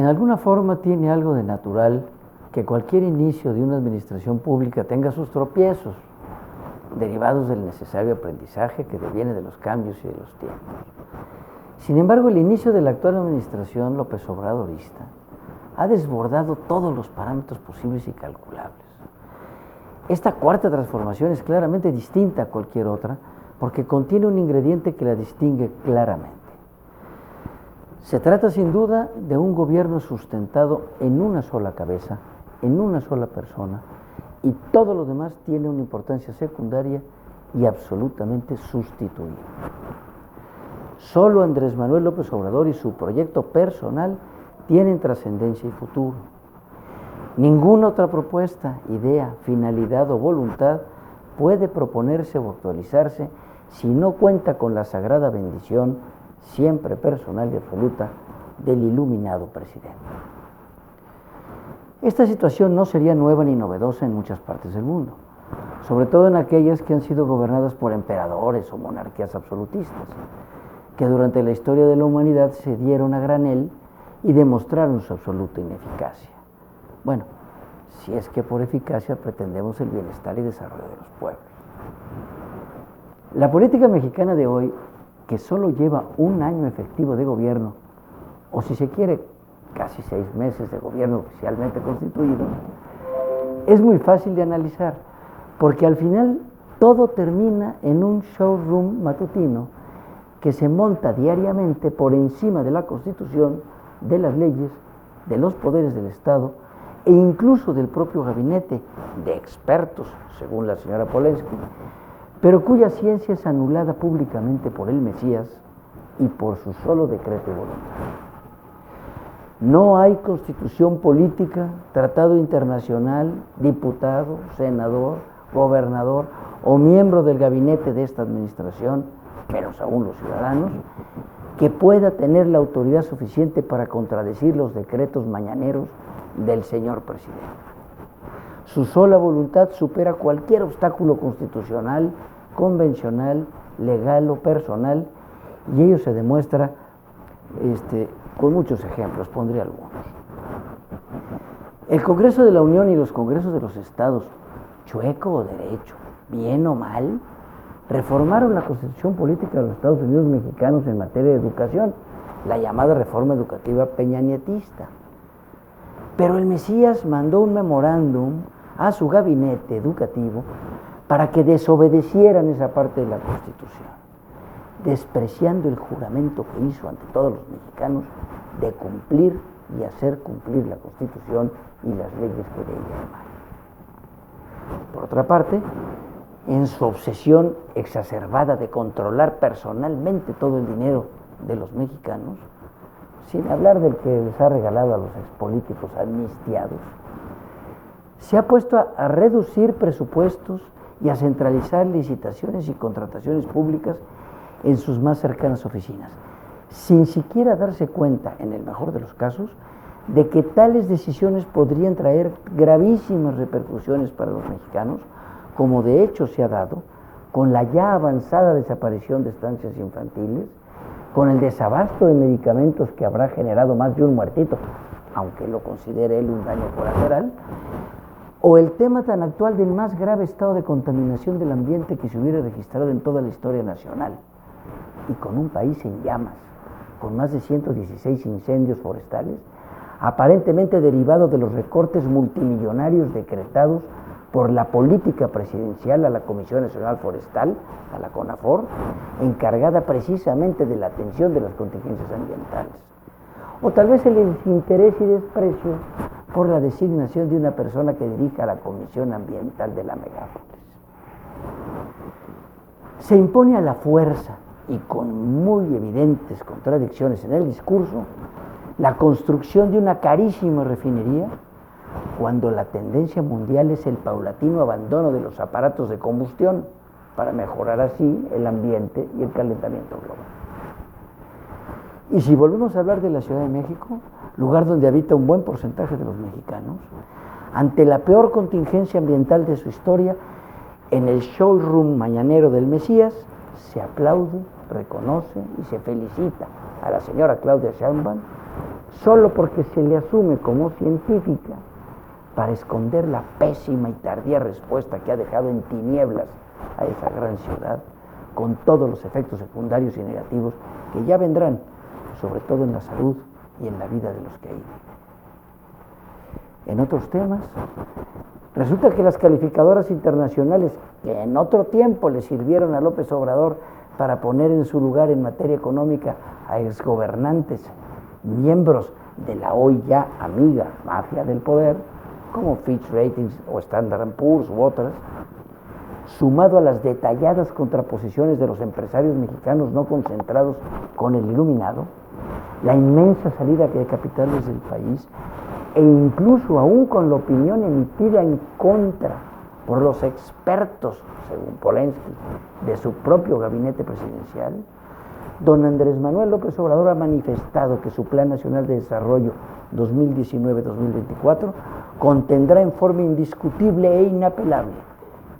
alguna forma tiene algo de natural que cualquier inicio de una administración pública tenga sus tropiezos, derivados del necesario aprendizaje que deviene de los cambios y de los tiempos. Sin embargo, el inicio de la actual administración López Obradorista ha desbordado todos los parámetros posibles y calculables. Esta cuarta transformación es claramente distinta a cualquier otra porque contiene un ingrediente que la distingue claramente. Se trata sin duda de un gobierno sustentado en una sola cabeza, en una sola persona, y todo lo demás tiene una importancia secundaria y absolutamente sustituible. Solo Andrés Manuel López Obrador y su proyecto personal tienen trascendencia y futuro. Ninguna otra propuesta, idea, finalidad o voluntad puede proponerse o actualizarse si no cuenta con la sagrada bendición, siempre personal y absoluta, del iluminado presidente. Esta situación no sería nueva ni novedosa en muchas partes del mundo, sobre todo en aquellas que han sido gobernadas por emperadores o monarquías absolutistas, que durante la historia de la humanidad se dieron a granel y demostraron su absoluta ineficacia. Bueno, si es que por eficacia pretendemos el bienestar y desarrollo de los pueblos. La política mexicana de hoy, que solo lleva un año efectivo de gobierno, o si se quiere, casi 6 meses de gobierno oficialmente constituido, es muy fácil de analizar, porque al final todo termina en un showroom matutino que se monta diariamente por encima de la Constitución, de las leyes, de los poderes del Estado e incluso del propio gabinete de expertos, según la señora Polensky, pero cuya ciencia es anulada públicamente por el Mesías y por su solo decreto y voluntad. No hay constitución política, tratado internacional, diputado, senador, gobernador o miembro del gabinete de esta administración, menos aún los ciudadanos, que pueda tener la autoridad suficiente para contradecir los decretos mañaneros del señor presidente. Su sola voluntad supera cualquier obstáculo constitucional, convencional, legal o personal, y ello se demuestra con muchos ejemplos, pondré algunos. El Congreso de la Unión y los Congresos de los Estados, chueco o derecho, bien o mal, reformaron la Constitución Política de los Estados Unidos mexicanos en materia de educación, la llamada reforma educativa peñanietista. Pero el Mesías mandó un memorándum a su gabinete educativo para que desobedecieran esa parte de la Constitución, despreciando el juramento que hizo ante todos los mexicanos de cumplir y hacer cumplir la Constitución y las leyes que de ella emanan. Por otra parte, en su obsesión exacerbada de controlar personalmente todo el dinero de los mexicanos, sin hablar del que les ha regalado a los expolíticos amnistiados, se ha puesto a reducir presupuestos y a centralizar licitaciones y contrataciones públicas en sus más cercanas oficinas, sin siquiera darse cuenta, en el mejor de los casos, de que tales decisiones podrían traer gravísimas repercusiones para los mexicanos, como de hecho se ha dado con la ya avanzada desaparición de estancias infantiles, con el desabasto de medicamentos que habrá generado más de un muertito, aunque lo considere él un daño colateral, o el tema tan actual del más grave estado de contaminación del ambiente que se hubiera registrado en toda la historia nacional, y con un país en llamas, con más de 116 incendios forestales, aparentemente derivados de los recortes multimillonarios decretados por la política presidencial a la Comisión Nacional Forestal, a la CONAFOR, encargada precisamente de la atención de las contingencias ambientales. O tal vez el desinterés y desprecio por la designación de una persona que dirija la Comisión Ambiental de la Megápolis. Se impone a la fuerza y con muy evidentes contradicciones en el discurso la construcción de una carísima refinería, cuando la tendencia mundial es el paulatino abandono de los aparatos de combustión para mejorar así el ambiente y el calentamiento global. Y si volvemos a hablar de la Ciudad de México, lugar donde habita un buen porcentaje de los mexicanos, ante la peor contingencia ambiental de su historia, en el showroom mañanero del Mesías, se aplaude, reconoce y se felicita a la señora Claudia Sheinbaum solo porque se le asume como científica, para esconder la pésima y tardía respuesta que ha dejado en tinieblas a esa gran ciudad, con todos los efectos secundarios y negativos que ya vendrán, sobre todo en la salud y en la vida de los que ahí viven. En otros temas, resulta que las calificadoras internacionales que en otro tiempo le sirvieron a López Obrador para poner en su lugar en materia económica a exgobernantes, miembros de la hoy ya amiga mafia del poder, como Fitch Ratings o Standard & Poor's u otras, sumado a las detalladas contraposiciones de los empresarios mexicanos no concentrados con el iluminado, la inmensa salida de capitales del país, e incluso aún con la opinión emitida en contra por los expertos, según Polensky, de su propio gabinete presidencial, don Andrés Manuel López Obrador ha manifestado que su Plan Nacional de Desarrollo 2019-2024 contendrá en forma indiscutible e inapelable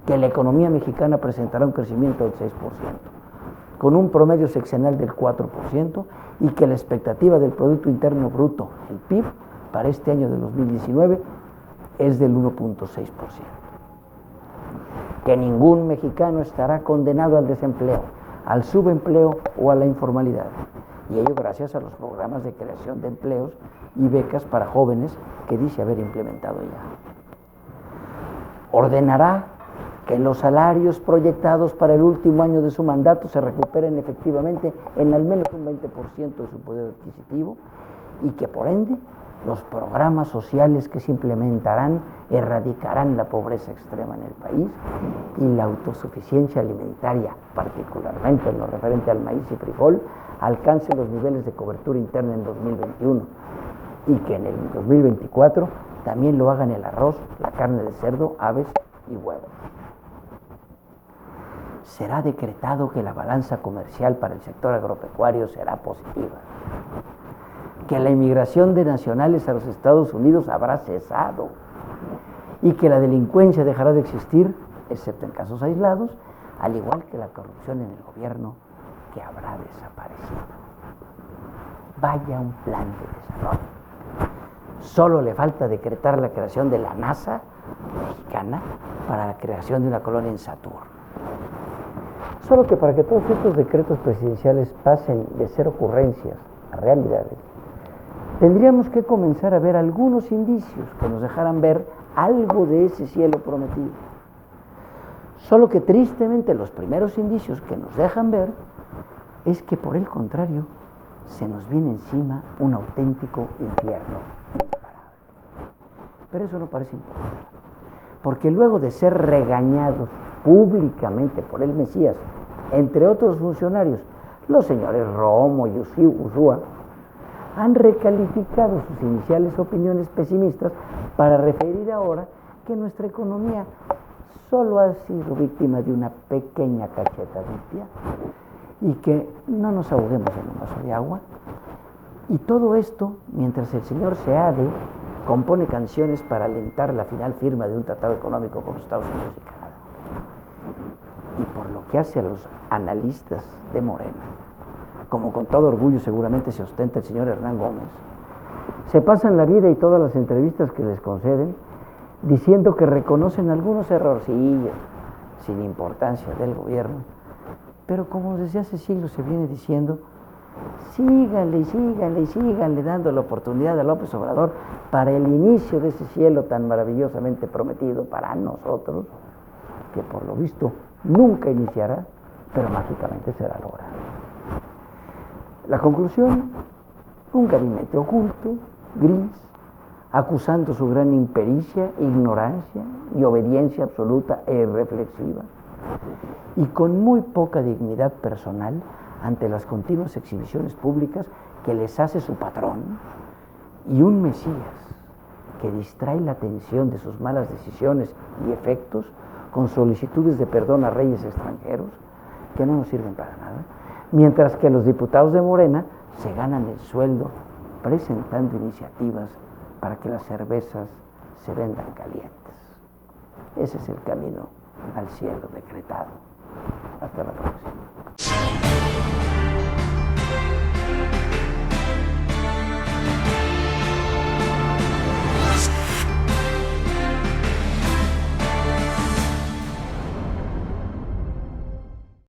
que la economía mexicana presentará un crecimiento del 6%, con un promedio sexenal del 4%, y que la expectativa del Producto Interno Bruto, el PIB, para este año de 2019 es del 1.6%. Que ningún mexicano estará condenado al desempleo, al subempleo o a la informalidad, y ello gracias a los programas de creación de empleos y becas para jóvenes que dice haber implementado ya. Ordenará que los salarios proyectados para el último año de su mandato se recuperen efectivamente en al menos un 20% de su poder adquisitivo, y que por ende los programas sociales que se implementarán erradicarán la pobreza extrema en el país y la autosuficiencia alimentaria, particularmente en lo referente al maíz y frijol, alcance los niveles de cobertura interna en 2021, y que en el 2024 también lo hagan el arroz, la carne de cerdo, aves y huevos. Será decretado que la balanza comercial para el sector agropecuario será positiva, que la inmigración de nacionales a los Estados Unidos habrá cesado y que la delincuencia dejará de existir, excepto en casos aislados, al igual que la corrupción en el gobierno, que habrá desaparecido. Vaya un plan de desarrollo. Solo le falta decretar la creación de la NASA mexicana para la creación de una colonia en Saturno. Solo que para que todos estos decretos presidenciales pasen de ser ocurrencias a realidades, tendríamos que comenzar a ver algunos indicios que nos dejaran ver algo de ese cielo prometido. Solo que tristemente los primeros indicios que nos dejan ver es que por el contrario se nos viene encima un auténtico infierno imparable. Pero eso no parece importar, porque luego de ser regañados públicamente por el Mesías, entre otros funcionarios, los señores Romo y Ursúa, han recalificado sus iniciales opiniones pesimistas para referir ahora que nuestra economía solo ha sido víctima de una pequeña cachetadita y que no nos ahoguemos en un vaso de agua. Y todo esto mientras el señor Seade compone canciones para alentar la final firma de un tratado económico con Estados Unidos y Canadá. Y por lo que hace a los analistas de Morena, como con todo orgullo seguramente se ostenta el señor Hernán Gómez, se pasan la vida y todas las entrevistas que les conceden diciendo que reconocen algunos errorcillos sin importancia del gobierno, pero como desde hace siglos se viene diciendo, síganle dando la oportunidad a López Obrador para el inicio de ese cielo tan maravillosamente prometido para nosotros, que por lo visto nunca iniciará, pero mágicamente será logrado. La conclusión, un gabinete oculto, gris, acusando su gran impericia, ignorancia y obediencia absoluta e irreflexiva, y con muy poca dignidad personal ante las continuas exhibiciones públicas que les hace su patrón, y un Mesías que distrae la atención de sus malas decisiones y efectos con solicitudes de perdón a reyes extranjeros que no nos sirven para nada, mientras que los diputados de Morena se ganan el sueldo presentando iniciativas para que las cervezas se vendan calientes. Ese es el camino al cielo decretado. Hasta la próxima.